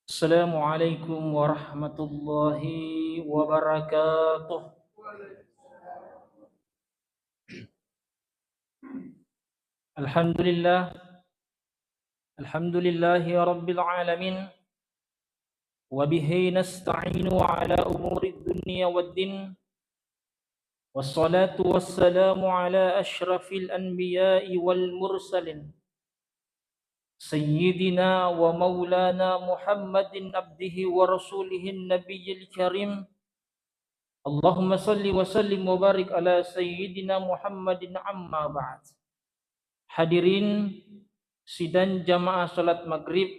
Assalamualaikum warahmatullahi wabarakatuh. Alhamdulillah, alhamdulillahi rabbil alamin. Wa bihi nasta'inu ala umuri dunya waddin. Wassalatu wassalamu ala ashrafil anbiya'i wal mursalin. Sayyidina wa maulana Muhammadin abdihi wa rasulihin nabiyil karim. Allahumma salli wa sallim wa barik ala sayyidina Muhammadin amma ba'd. Hadirin sidang jamaah salat maghrib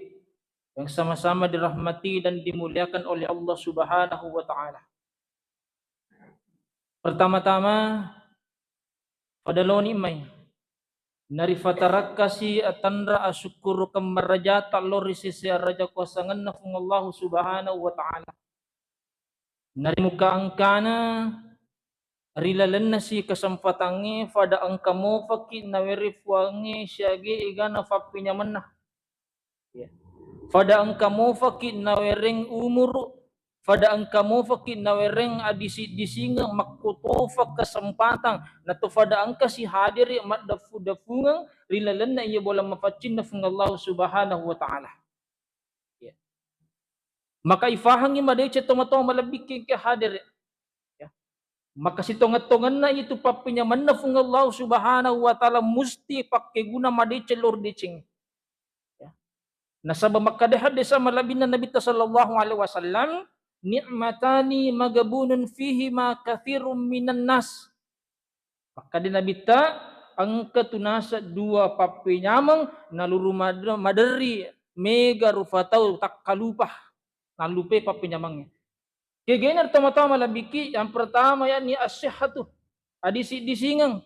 yang sama-sama dirahmati dan dimuliakan oleh Allah Subhanahu wa taala. Pertama-tama pada loni mai nari fatarakasi atanra asyukuru kamaraja talori sisi raja kuasangan nafung Allah Subhanahu wa taala. Nari muka angkana rilalan nasi kesempatannya pada angkamo fakir nawerifuangi syagi igana fapinya menah. Ya. Pada angkamo fakir nawereng umur, pada angkamo fakir nawereng adisi disingang makutofa kesempatan, nato pada angka si hadiri mat dafungang rilalan na iya bola mafacin na Allah Subhanahu wa taala. Ya. Maka ifahangi madai cetomato malabik ke hadir. Ya. Maka si tongat-tongan na itu papinya manafung Allah Subhanahu wa taala musti pakai guna madai celur dicing. Nasaba makadehad desa malabin na Nabi sallallahu alaihi wasallam ni'matani magabunun fihi ma kathirun minan nas. Maka di Nabi ta ang katunasa dua papi nyamang naluru madari mega rufatau tak kalupah nalupe papi nyamangnya. Kegenar tama-tama labiki yang pertama ya ni asyihatu adisi disingang.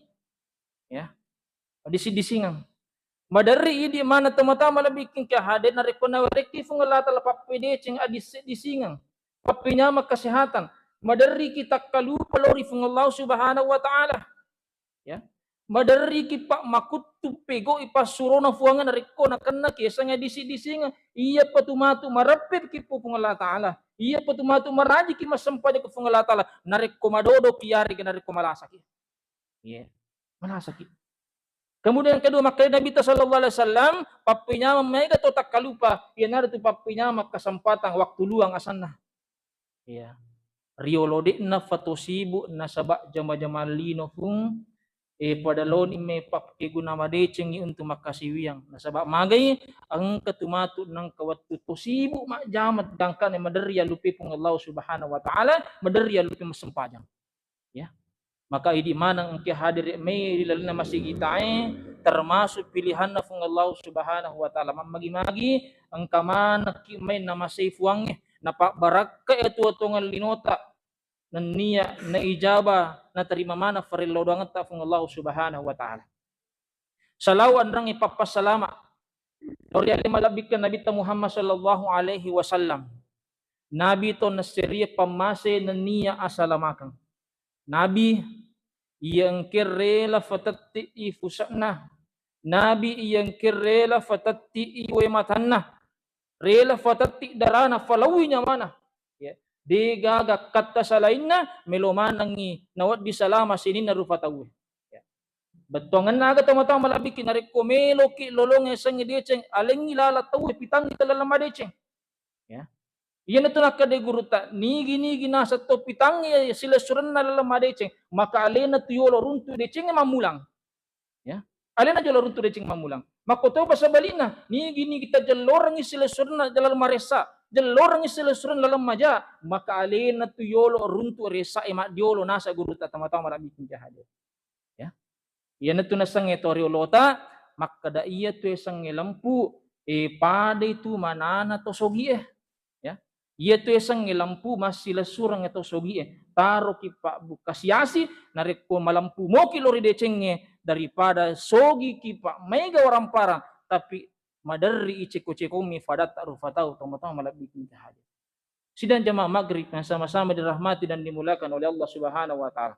Ya. Adisi disingang. Madari idi mana tama-tama labikin hadir na rekona reki fungalata la papede cing adis disingang papinya kesehatan madari kita kalu pelori fungallahu Subhanahu wa taala ya madari ki pak makutu pego ipasurona fuangan rekona kanna kesanga disingang iya patumatu marapet ki fungallahu taala iya patumatu maraji ki masampade ke fungallahu taala narek komadodo piari ke narek komalasaki ya malasaki. Kemudian kedua maka Nabi sallallahu alaihi wasallam papinya mega to tak kalupa yan ada tu papinya kesempatan waktu luang asanna. Ya. Riolode na fatosibu na sabak jama-jama lino fung pada lon ime papi guna madeceng untuk makasiwiang na sabak magay ang katumatu ng kawatu tosibu mak jamat dangkan madari lupi pung Allah Subhanahu wa taala madari lupi masempajang. Ya. Maka idi manang engke hadir may rilalna masigitae termasuk pilihan na fung Allah Subhanahu wa taala mamagi-magi ang kaman may na masayfuang na baraka ito atongan linota na niya na ijaba na terima mana farillo dangat ta fung Allah Subhanahu wa taala. Salawan rang ipapasalama ori ali malabik Nabi Muhammad sallallahu alaihi wasallam. Nabi to nasiriya pamase na niya asalamakan. Nabi yang kirela fatatti ifusana nabi yang kirela fatatti iwematanna rela fatatti darana falawinya mana ya digaga katta salainna melomanangi nawat bisalama sinin na rufatawi ya betongan naga tama-tama malabi kinarek komelo ki lolong esang ideceng alengi lala tawu pitang italala madeceng ya iyan ito nakade guruta nigi nasa to pitang sila suran na lamadeceng maka alena tuyolo runtu deceng mamulang ya alena jolo runtu deceng mamulang makoto basa balina nigi kita jalorang sila suran na jalal maresa jalorang sila suran lalam maja maka alena tuyolo runtu resa emak diolo nasa guruta tama-tama marami kinjahade ya iyan ito nasang etoriolota maka da iya tu esang lampu pada itu manana to sogi ya ia tu esang lampu masih lesurang atau sogi taro ki pak bukasiasi narik ko malampu mo kilori decenge daripada sogi ki pak mega orang parang tapi madari iceko-ceko mi fadat rufatau tama-tama malabikin hadir. Sidang jamaah maghrib yang sama-sama dirahmati dan dimulakan oleh Allah Subhanahu wa taala.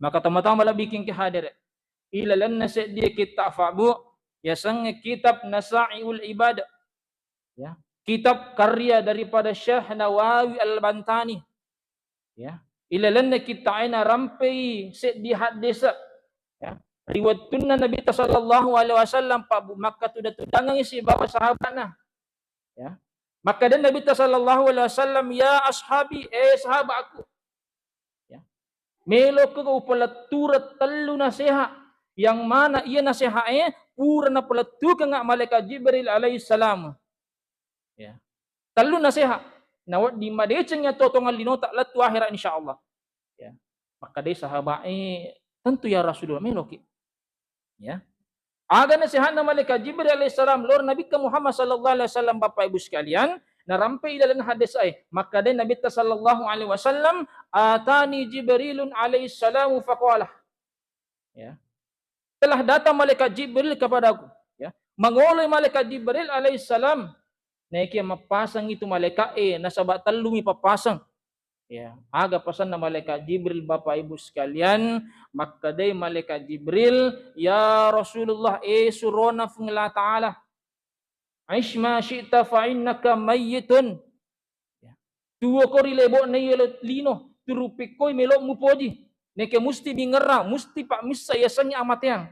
Maka tama-tama malabikin hadir ilalan nasi dia kita fabu ya sang kitab Nasaiul Ibadah ya kitab karya daripada Syekh Nawawi Al-Bantani. Ya, ilalanna kita aina rampai set di hadis. Ya, riwayatun Nabi sallallahu alaihi wasallam pa Makkah tu datangan isi bawa sahabatna. Ya. Maka dan Nabi sallallahu alaihi wasallam, ya ashabi, sahabat aku. Ya. Melo ko upala turat telu nasihat yang mana ia nasihatnya purna pelatu ka malaikat Jibril alaihi salam. Ya. Telu nasihat. Nawat di madecengnya totongan linota latu akhirat insyaallah. Ya. Maka dia sahabatnya tentu ya Rasulullah meloki. Ya. Aga nasihat na malaikat Jibril alaihissalam lor Nabi ka Muhammad sallallahu alaihi wasallam Bapak Ibu sekalian narampai dalam hadis ay maka dan Nabi sallallahu alaihi wasallam atani Jibrilun alaihissalam faqala ya telah datang malaikat Jibril kepadaku ya mangoleh malaikat Jibril alaihissalam naiki mapasang itu malaikat nasabat talumi papasang. Ya, aga pesan na malaikat Jibril Bapak Ibu sekalian, maka day malaikat Jibril, ya Rasulullah surona fungla ta'ala. Aish ma syi'ta fa innaka mayyitun. Ya. Tuwa ko rilebo na yelo lino, turupi ko melok mupoji. Neke musti bingera, musti pak misa yasanya amatyang.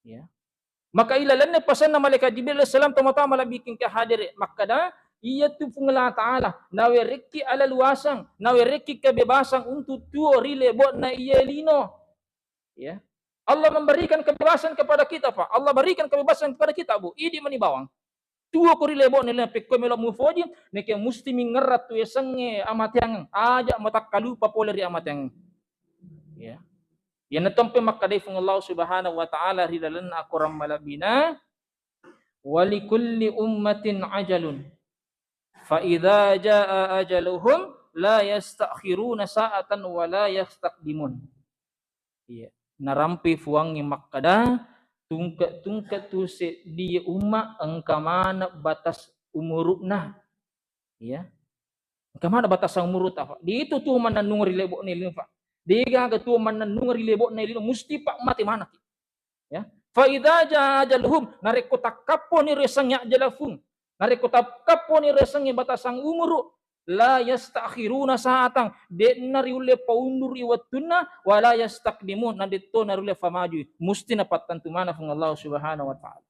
Ya. Maka ilalan na pesan na malaikat Jibril salam tama-tama labikin ke hadir, maka da iya tu pungla ta'ala nawe reki ala luasang nawe reki kebebasan untuk tuo rile bot na iya lino ya Allah memberikan kebebasan kepada kita Pak Allah berikan kebebasan kepada kita Bu idi mani bawang tuo ko rile bot nila pekko melo mufoji neke musti mingerat tu yesenge amat yang aja matak kalu papoleri amat yang ya ya natompe makadai fung Allah subhanahu wa ta'ala ridalan akuram malabina walikulli ummatin ajalun fa idza jaa ajaluhum la yastakhiruna sa'atan wa la yastaqdimun. Iya, narampi fuangi makkada tungka tu se di umma angkamana batas umuruna. Iya. Angkamana batas umurut apa? Di itu tu mananung rilebo ni lima. Diga ka tu mananung rilebo ni lima musti pak mati mana. Ya. Fa idza jaa ajaluhum nareko takappo ni resangnya jalafun. Nareko tapkapo ni resengi batasang umuru la yastakhiruna sa'atang de nariule paundur iwatuna wala yastaqdimun nandito narule famaju musti na patantu mana fung Allah subhanahu wa ta'ala.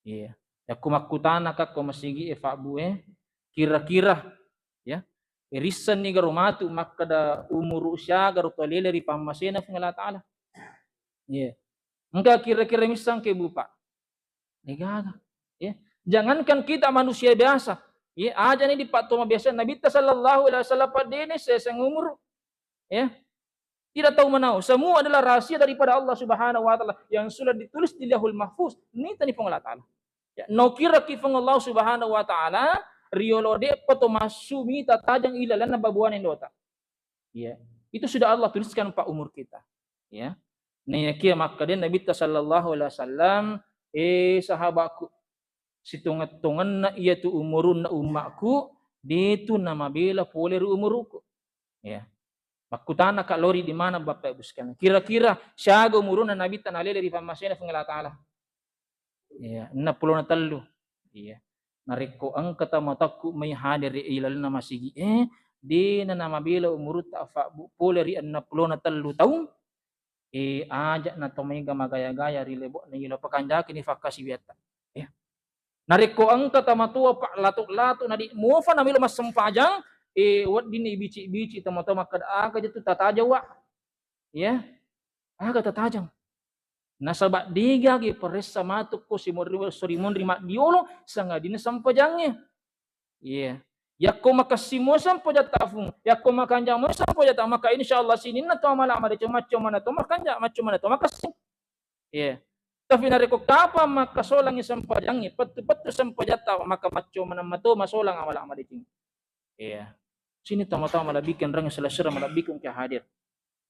Iya. Ya kumakutana ka ko masigi fa bue kira-kira ya. Irisan ni garumatu makada umuru usya garu tolele ri pamasena fung Allah ta'ala. Iya. Enggak kira-kira misang ke bupa. Negaga. Ya. Jangankan kita manusia biasa, ya aja nih di patoma biasa Nabi sallallahu alaihi wasallam padene seseng umur, ya tidak tahu menau. Semua adalah rahasia daripada Allah Subhanahu wa taala yang sudah ditulis di Lauhul Mahfuz. Ini tadi Allah taala. Ya, no kira kifang Allah Subhanahu wa taala riolode patoma sumi tatajang ilalan na babuan endota. Ya, itu sudah Allah tuliskan pak umur kita. Ya. Nah, ya maka dia Nabi sallallahu alaihi wasallam sahabatku situngat-tungan na iya tu umurun na umakku dito na mabila poler umuruko ya makutana ka lori di mana Bapak Ibu sekalian kira-kira siaga umurun na nabi tanale dari pamasena ng Allah Taala ya 63 iya nariko ang katamataku may hadir ilal na masigi di na mabila umurut afa poleri 63 taon aja na tomay gamagaya-gaya rilebo na ilo pakanjaki ni fakasiweta ya nariko ang katamatua pak lato-lato na di mufa na milo mas sempajang wat dini bici-bici tama-tama kada aga jatu tatajawa ya aga tatajang nasabat diga gi peres sama ko si sorimon rima diolo sanga dina sampajangnya iya yakko makasimo sampajatafung yakko makanjang mo sampajata maka insyaallah sinin na to mala amade cuma na to makanja macuma na to makasim iya tapi nariko kapa makasolang isang pajangi patu sampajata maka macho manamato masolang amala amaditing iya sini tama-tama malabikan rang salasira malabikan ka hadir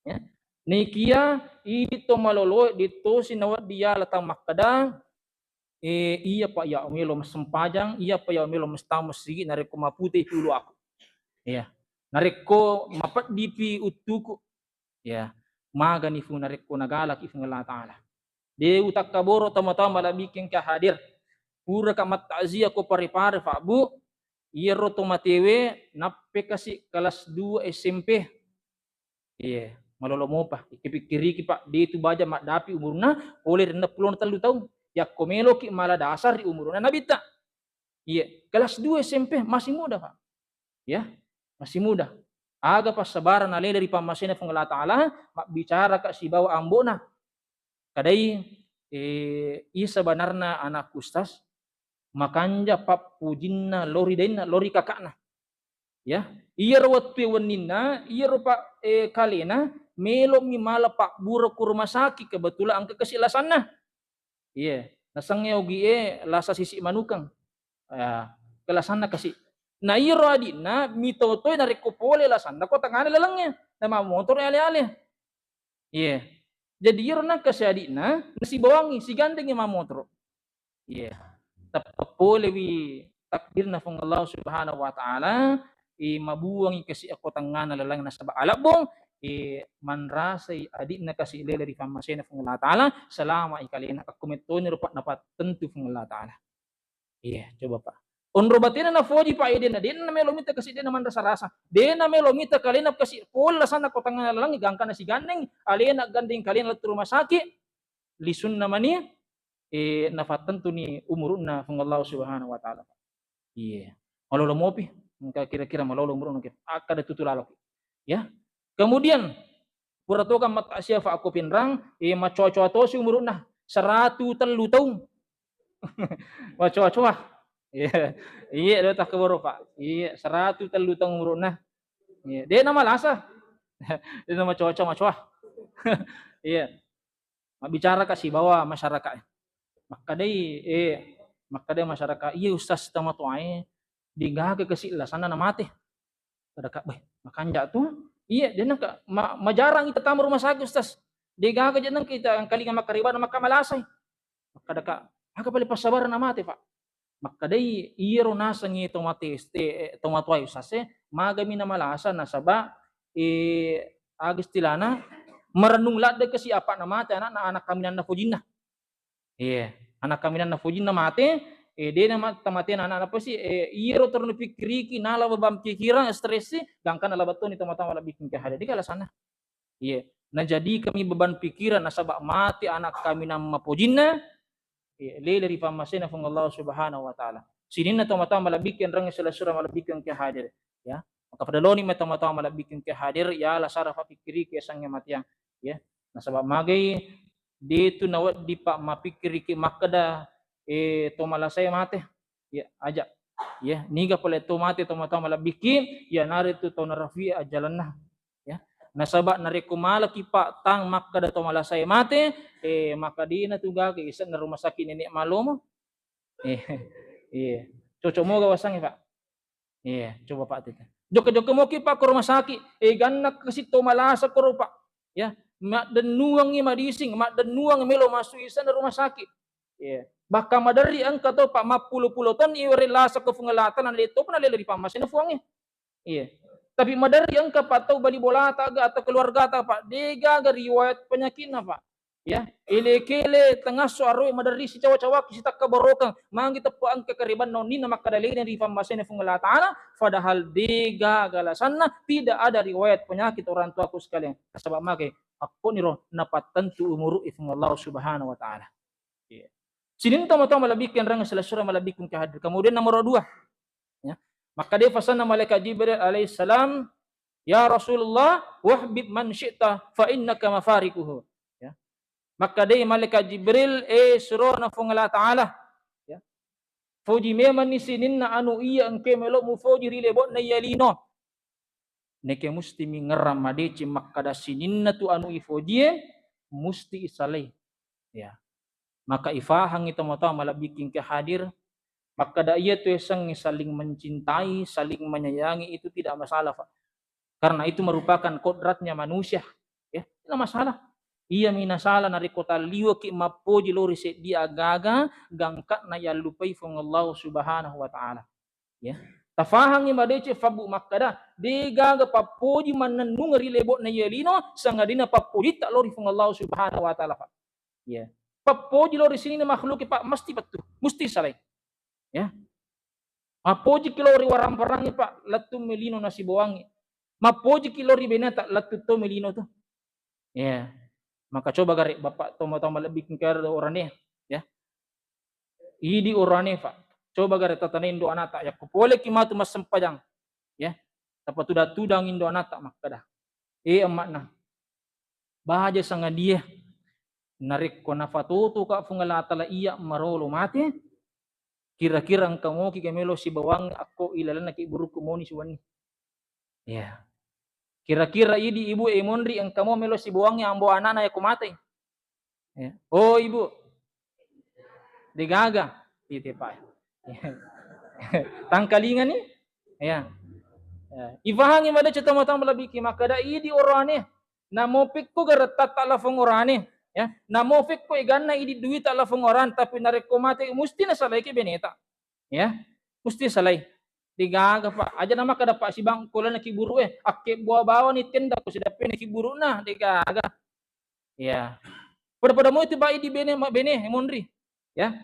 ya nikia ito malolo dito sinawat dia latang makada iya pa ya umilo masampajang iya pa ya umilo mastamos sige nariko maputi tulo ako iya nariko mapat dipi utuko ya magani fu nariko nagalak ifung Allah Taala de utak kaboro tama-tama labikin ka hadir pura ka matazia ko pare-pare fa bu Iya ro to matewe nappe kasi kelas 2 SMP. Iya, malolomo pa. Ikipikiri ki Pak, di itu baja mak dapi umurna oleh 63 tahun. Ya komelo ki mala dasar di umurna nabita. Iya, kelas 2 SMP masih muda Pak. Ya, masih muda. Aga pas sabaran ale dari pamasena fung Allah Ta'ala mak bicara ka si bawa ambona. Kadai iya sebenarnya anak ustaz makanja pak pujinna lori dainna lori kakakna. Ya, iya rawat wanina, iya pak kalena melo mi mala pak buro ku rumah sakit kebetulan angka kesilasanna. Iya, nasangnya ugi lasa sisi manukang. Ya, kelasanna kasi. Na iya ro adina mitotoy na rekopole lasanna ko tangane lalangnya. Na motor ale-ale. Iya. Jadi iya ro na kasi adina nasi bawangi si gandeng yang motor. Iya. Tapole wi takdirna fung Allah Subhanahu wa taala mabuang kasi ako tangana lalang na sa alabong manrasay adik na kasi ilela di pamasena fung Allah taala selama ikalina akumetoni rupa dapat tentu fung Allah taala. Iya, coba Pak. Onro batina na foji pa iden na din na melomita kasi din naman rasa-rasa. Din na melomita kalinap kasi pol sana ko tangan lang igangka na si gandeng alena gandeng kalina lat rumah sakit lisun naman ni nafatan tu ni umurun na fung Allah Subhanahu wa taala. Iya. Malolo mopi, kira-kira malolo umurun ke akada tutulalo. Ya. Kemudian puratokan mat asya fa aku pinrang macoco to si umurun na 103 tahun. Macoco. Iya. Iya do tak keboro Pak. Iya 103 tahun umurun na. Iya. Dia nama lasa. Dia nama macoco. Iya. Bicara kasih bawa masyarakat. Makadai masyarakat iya ustaz tama tuai digaga kasi lasana na mate kada ka bah makanja tu iya dia nang majarang ita tamu rumah sakit ustaz digaga dia nang kita ang kalinga makariba na makamalasay kada ka aga pali pasabar na mate Pak makadai iya ro nasa ngi tomate tomatuay ustaz magami na malasa na saba agis tilana merenung ladde kasi apa na mate anak kami na fujinna. Iya, anak kami na fujin na mate, de na tamate na apa sih, iro torno pikiriki nala babam pikiran stres gangkan ala bato ni tama-tama la bikin kahada di kala sana. Iya, nah jadi kami beban pikiran nasaba mati anak kami na mapujinna, le dari pamasena fung Allah Subhanahu wa taala. Sinin na tama-tama la bikin rang sila sura malabikin kahadir, ya. Maka padaloni may tama-tama malabikin kahadir ya la sarafa pikiriki asangnya matiang, ya. Nasaba magay dito na di pa mapikiriki makada tomalasay mate ya aja ya niga pala to mate tama-tama labiki ya narito to narafi ajalan na ya nasaba narekumala ki pa tang makada tomalasay mate makadi na tuga ke isa na rumah sakit ini malomo coco mo gawasang Pak coba Pak tita joko mo ki pa ko rumah sakit gannak kasi tomalasa ko Pak ya mak dan nuang ni madising, mak dan nuang melo masuk isan rumah sakit. Yeah. Baka madari ang kato pa mapulupulotan iwerelasa ke fungalatan ang leto pun alele di pamasin na fuangnya. Iya. Tapi madari ang kapatau bali bolata aga atau keluarga ta Pak, dega ga riwayat penyakit na Pak. Ya, ile-kele tengah suaro madari si cawa-cawa si tak kaborokang mangi tepo ang kekeriban noni na makadali di pamasin na fungalatan padahal dega galasanna tidak ada riwayat penyakit orang tua aku sekalian. Sebab make ako niro napatan tu umuru ifung Allah Subhanahu wa taala. Yeah. Sinin tama-tama malabikin rang sila surah malabikin kahadir. Kemudian nomor 2. Ya. Maka dia fasan na malaikat Jibril alaihi salam, ya Rasulullah wahbib man syi'ta fa innaka mafarikuhu. Ya. Maka dia malaikat Jibril suruh na fung Allah taala. Ya. Foji meman ni sinin na anu iya ang kemelo mu foji rilebot na yalino. Neke musti mingeram madeci makada sininna tu anu ifojie musti isalai ya maka ifahang itu mata malabikin kehadir makada ia tu esang saling mencintai saling menyayangi itu tidak masalah Pak karena itu merupakan kodratnya manusia ya tidak masalah ia minasala nari kota liwa ki mapoji lori se dia gaga gangkat na ya lupai fung Allah Subhanahu wa taala ya tafahang yang madece fabu makada dega ga papoji mananung rilebot na yelino sangadina papoji tak lori fung Allah Subhanahu wa taala Pak. Ya. Papoji lori sini na makhluk Pak mesti betul, mesti saleh. Ya. Mapoji kilori warang parangi pak latu melino nasi bawangi. Mapoji kilori benata latu to melino tuh. Ya. Maka coba gari bapak tomo-tomo lebih kengker orangnya ya. Idi orangnya pak. Coba gari tatanin do anak ya kupole kimatu mas sempajang ya. Dapat tudang indo anak maka dah. Emak nah. Bahaja sanga dia narik ko na fatutu ka fungala atala iya marolo mati. Kira-kira engkau mau kikamelo si bawang ako ilalan na kiburuk kumoni suwani. Ya. Kira-kira idi ibu emondri engkau mau melo si bawangnya ambo anana ya kumate. Ya. Oh ibu. Digaga. Titi pak. Tangkalingan ni. Ya. Ifahangi mada cita matang malabiki makada idi orane. Namopik ko garatat ala fong orane. Ya, namofik ko iganna idi duit ala fong oran tapi nareko mate musti na salay ke beneta. Ya, musti salay. Digaga pa. Aja nama kada pa si bang kula nakiburu akke buah bawa ni tenda ko sida pe nakiburu na digaga. Ya. Pada mo itu ba idi bene mondri. Ya.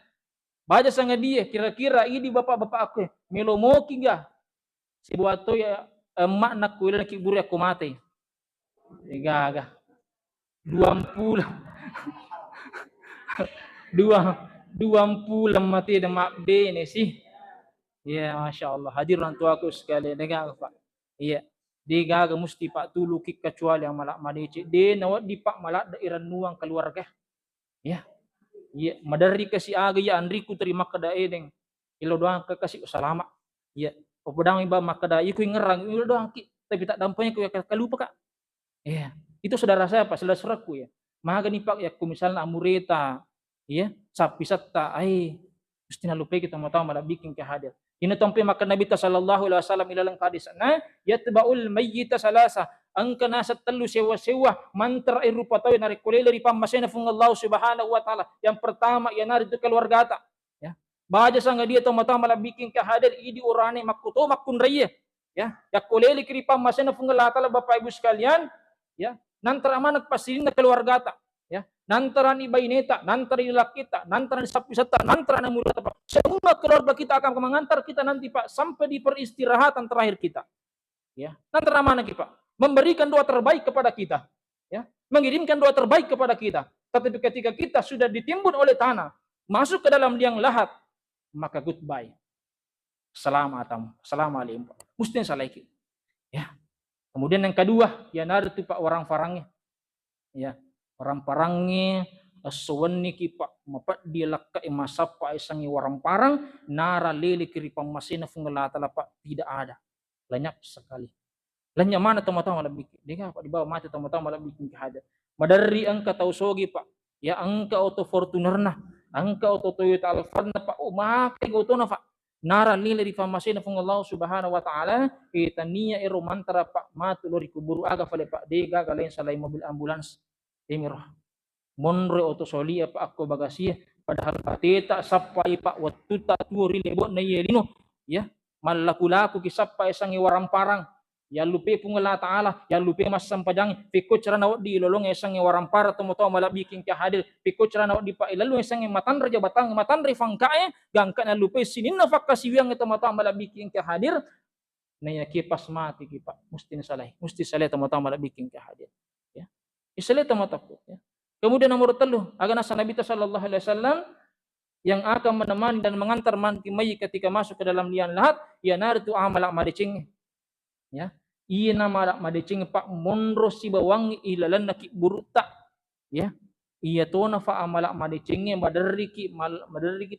Baja sanga dia kira-kira idi bapak-bapak aku melo moki ga si buat to ya emak nak kuila nakiburu aku mate. Digaga. 20 20 mati dan mak bene sih. Ya, Masya Allah. Hadir orang tua aku sekali. Dengar Pak. Iya. Dia gaga mesti Pak tulu kik kecuali yang malak madece. Dia nawat di Pak malak dairan nuang keluarga. Ya. Iya. Madari kasih aga ya Andriku terima kada edeng. Ilo doang ke kasih salama. Iya. Popodang iba makada iku ngerang. Ilo doang ki. Tapi tak dampaknya ku ya kalupa Kak. Iya. Itu saudara saya Pak, saudaraku ya. Maga nih Pak ya ku misalnya amureta. Iya. Sapi satta. Ai. Mesti nalupe kita mau tahu malah bikin kehadir. Ini tompe makan Nabi sallallahu alaihi wasallam ilalang hadis na yatba'ul mayyita salasa angka nasat telu sewa-sewa mantra irupa tahu narik kulele ri pamasena fung Allah subhanahu wa taala. Yang pertama ya nari itu keluarga ta. Ya. Baja sanga dia to mata malah bikin kehadir idi urane makuto makun raya. Ya. Ya kulele kiri pamasena fung Allah taala Bapak Ibu sekalian, ya. Nantara manak pasilin na keluarga ta. Ya. Nantara ni baineta, nantara ni lakita, nantara ni sapisata, nantara ni mulata Pak. Semua keluarga kita akan mengantar kita nanti Pak sampai di peristirahatan terakhir kita. Ya, nantara mana kita? Memberikan doa terbaik kepada kita. Ya, mengirimkan doa terbaik kepada kita. Tetapi ketika kita sudah ditimbun oleh tanah, masuk ke dalam liang lahat, maka goodbye. Assalamualaikum. Mesti salaki. Ya. Kemudian yang kedua, ya nartu Pak orang farangnya. Ya, orang parangnya aswani ki Pak mapat dia lakka masapa isangi warang parang nara lele kiri pamasina fungalata Pak tidak ada. Lenyap sekali. Lenyap mana tama-tama malah bikin. Dia Pak di bawah mati tama-tama malah bikin kehada. Madari angka tau sogi Pak. Ya angka auto Fortuner na, angka auto Toyota Alphard na Pak. Oh makai goto na Pak. Nara lele di pamasina fungallahu subhanahu wa ta'ala kita niya ero mantara Pak matu lori kuburu aga fale Pak dega galain salai mobil ambulans. Emirah. Monre oto soli apa ako bagasi padahal pateta sapai Pak waktu tak tuori lebok na yelino ya malakulaku kisapa isang iwaram parang ya lupe pungala taala ya lupe mas sampajang piko cara nawat di lolong isang iwaram para tomo malah bikin hadir piko cara nawat di pa ilalu isang matan raja batang matan rifangkae gangka na lupe sinin na fakasiwiang ito malah bikin hadir na ya kipas mati kipa musti saleh tomo malah bikin hadir ya isale tomo ya. Kemudian nomor 3, agar nasa Nabi sallallahu alaihi wasallam yang akan menemani dan mengantar manti mayit ketika masuk ke dalam liang lahat, ya nartu amalak madicing. Ya. Iya malak madicing Pak monro si bawang ilalan naki buruta. Ya. Iya to na fa amalak madicing madarri ki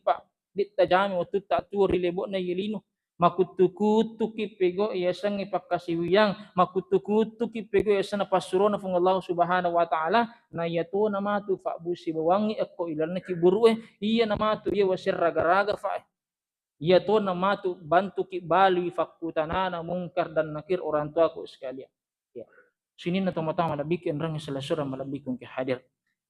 Pak. Dit tajami waktu tak tuori lebok na yelino. Makutukutu ki pego yasang ipakasiwiyang makutukutu ki pego yasang pasurona fung Allah subhanahu wa ta'ala na yato namatu fa busi bawangi ako ilan na kiburu iya namatu iya wasir raga-raga fa iya to namatu bantu ki balui fakutanana mungkar dan nakir orang tua ko sekalian ya sini na tamatama malabikin rang salasura malabikong ki hadir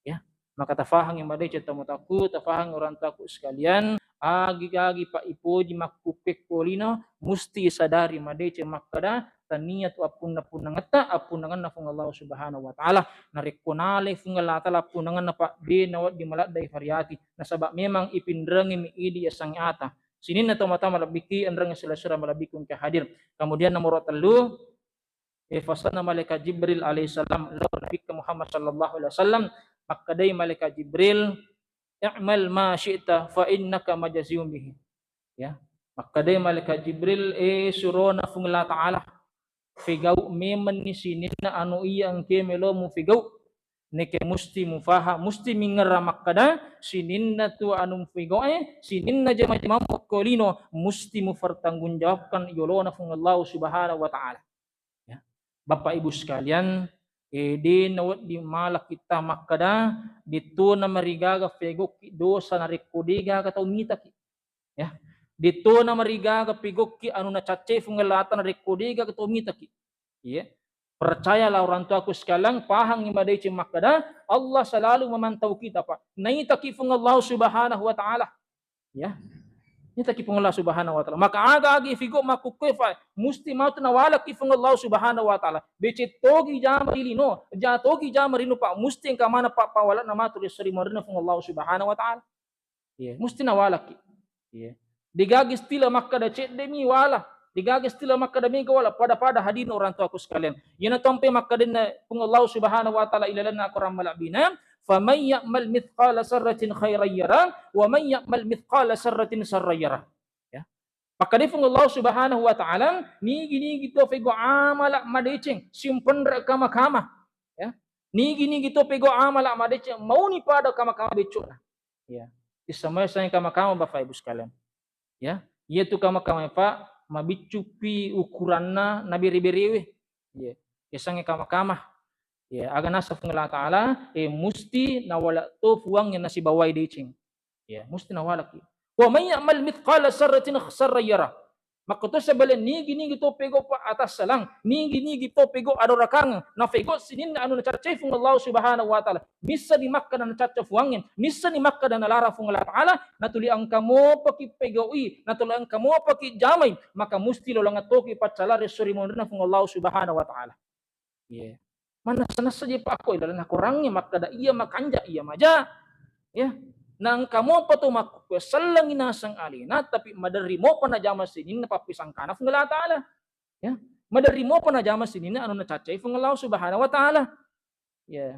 ya maka tafahang yang badai tamataku tafahang orang tua ko sekalian agi-agi Pak ipoji makupek polino musti sadari madece makada tania tu apuna punangata apunangan na fung Allah subhanahu wa ta'ala narekonale fung Allah ta'ala punangan na Pak de nawat di malat dai variati nasabab memang ipindrangi mi idi asang ata Sinin na tama-tama labiki andrang sila sura malabikun ka hadir. Kemudian nomor 3 fasana malaikat Jibril alaihissalam law Nabi Muhammad sallallahu alaihi wasallam makadai malaikat Jibril i'mal ma syi'ta fa innaka majaziyum bihi. Ya. Makadai malaikat Jibril surona fungla ta'ala figau memen ni sinin na anu iyang ke melo mu figau neke musti mufaha musti mingera makada sinin na tu anu figau sinin na jama jama kolino musti mufartanggungjawabkan yolona fung Allah subhanahu wa ta'ala. Ya. Bapak Ibu sekalian, di nawat di malak kita makada dito na marigaga fego dosa na rekodiga katau mita ki. Ya. Dito na marigaga pigok ki anu na cace fungalatan na rekodiga katau mita ki. Ya. Percayalah orang tuaku sekalian, pahang imadai makada Allah selalu memantau kita Pak. Naita ki fung Allah subhanahu wa ta'ala. Ya. Ini taki pung Allah subhanahu wa ta'ala. Maka aga-agi figo makukefa musti mau nawala ki fung Allah subhanahu wa ta'ala. Bece togi jamarino, togi jamarino Pak, musti engka mana Pak pawala nama tulis seri marina fung Allah subhanahu wa ta'ala. Iya, musti nawala ki. Iya. Digagis tila makka da cek demi wala. Digagis tila makka da mega wala pada hadin orang tua aku sekalian. Yana tompe makka din fung Allah subhanahu wa ta'ala ilalana aku ramalabina. فَمَنْ يَعْمَلْ مِثْقَالَ سَرَّةٍ خَيْرًا يَرَهُ وَمَنْ يَعْمَلْ مِثْقَالَ سَرَّةٍ شَرًّا يَرَهُ. Ya. Maka dia Allah subhanahu wa ta'ala ni gitu pego amala madeceng simpen kama-kama. Ya. Ni gitu pego amala madeceng mau ni pada kama-kama becona. Ya. Isamaya sayang kama-kama Bapak Ibu sekalian. Ya. Yaitu kama-kama Pak mabicupi ukuranna nabi riberiwe. Ya. Isangnya kama-kama. Ya, aga nasa Allah Ta'ala, musti nawala to fuang yang nasi bawai decing. Ya, musti nawala ki. Wa may ya'mal mithqala sarratin sarra yara. Maka to sebelen ni gini gitu pego pa atas salang, ni gini gitu pego adorakang, na pego sinin anu na charche fung Allah Subhanahu wa Ta'ala. Misa di Makkah na charche fuangin, misa di Makkah na lara fung Allah Ta'ala, natuli ang kamo paki pegoi, natuli ang kamo paki jamay, maka musti lo lang atoki patsalare suri mo na fung Allah Subhanahu wa Ta'ala. Yeah. Mana sana saja Pak aku dalam kurangnya maka ada iya makanja iya maja ya nang kamu apa tuh mak selang inasang alina tapi madari mo pa na jama sinin na papisang kana fung Allah Ta'ala ya madari mo pa na jama sinin na anu na cacay fung Allah Subhanahu wa Ta'ala ya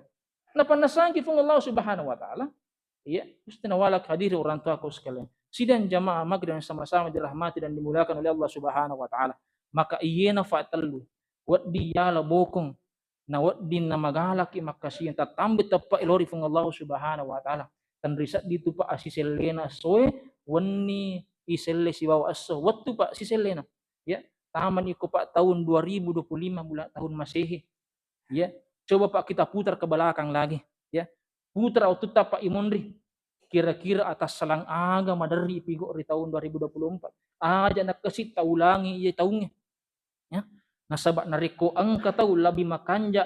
napanasan ki fung Allah Subhanahu wa Ta'ala ya gusto nawala hadir orang tua aku sekalian sidang jamaah maghrib yang sama-sama dirahmati dan dimuliakan oleh Allah Subhanahu wa Ta'ala maka iya na fatalu wat dia la bokong na din na magalaki makasiyan tatambit pa ilori fung Allah Subhanahu wa Ta'ala tan risat dito pa asiselena soe wani iselle siwaw asso wattu pa siselena ya taman iko pa tahun 2025 bulan tahun Masehi ya coba Pak kita putar ke belakang lagi ya putar auto pa imondri kira-kira atas salang aga madari pigo di tahun 2024 aja nak kesit taulangi iya tahunnya ya nasabak nariko ang katau labi makanja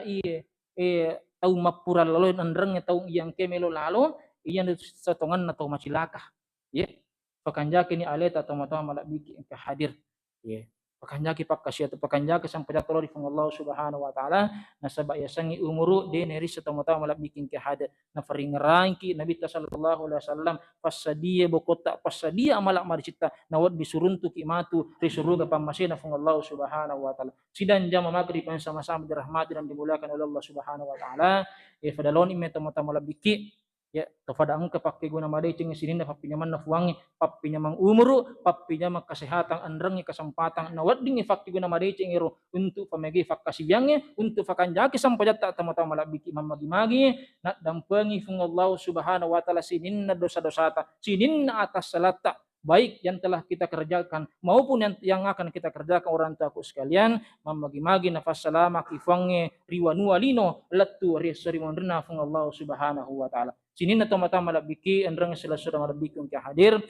tau mapura lalo nandreng tau yang kemelo lalo iyan satongan na tau macilaka ye pakanja kini aleta atau mata malabiki ke hadir ye pakanja ki pakasya atau pakanja ke sampai tolo di Allah Subhanahu wa Ta'ala nasabak ya sangi umuru de neri atau mata malabiki ke hadir na faringrangki Nabi sallallahu alaihi wasallam pasadia bokota pasadia amalak maricita nawat bisuruntuk imatu risuruga pamasina fung Allah Subhanahu wa Ta'ala sidan jama maghrib yang sama-sama dirahmati dan dimuliakan oleh Allah Subhanahu wa Ta'ala fadalon ime mata malabiki ya tafada ang kapake guna madai cing sinin na papinyaman na fuangi papinyamang umuru papinyamang kesehatan andrangnya kesempatan na wadding fakti guna madai cing iro untuk pamegi fakasiyangnya untuk fakanjaki sampajata tama-tama labiki mamagi-magi na dampengi fung Allah Subhanahu wa Ta'ala sinin na dosa-dosata sinin na atas salata baik yang telah kita kerjakan maupun yang akan kita kerjakan orang tuaku sekalian mamagi-magi nafas salama kifange riwanua lino latu risari mondrena fung Allah Subhanahu wa Ta'ala sini na tama-tama labiki andrang sila surang labiki untuk hadir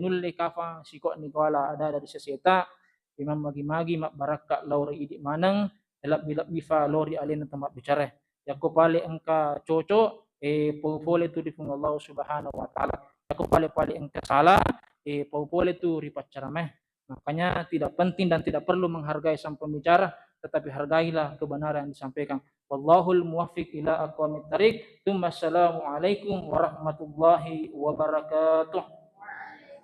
nulle kafa siko ni kawala ada dari seseta imam magi-magi mak baraka lauri idik manang elak bifa lori alin tamat bicara yako pale engka coco pole tu di fung Allah Subhanahu wa Ta'ala yako pale engka salah pole tu ripat carameh makanya tidak penting dan tidak perlu menghargai sang pembicara tetapi hargailah kebenaran yang disampaikan wallahul muwaffiq ila aqwamit thariq. Assalamualaikum warahmatullahi wabarakatuh.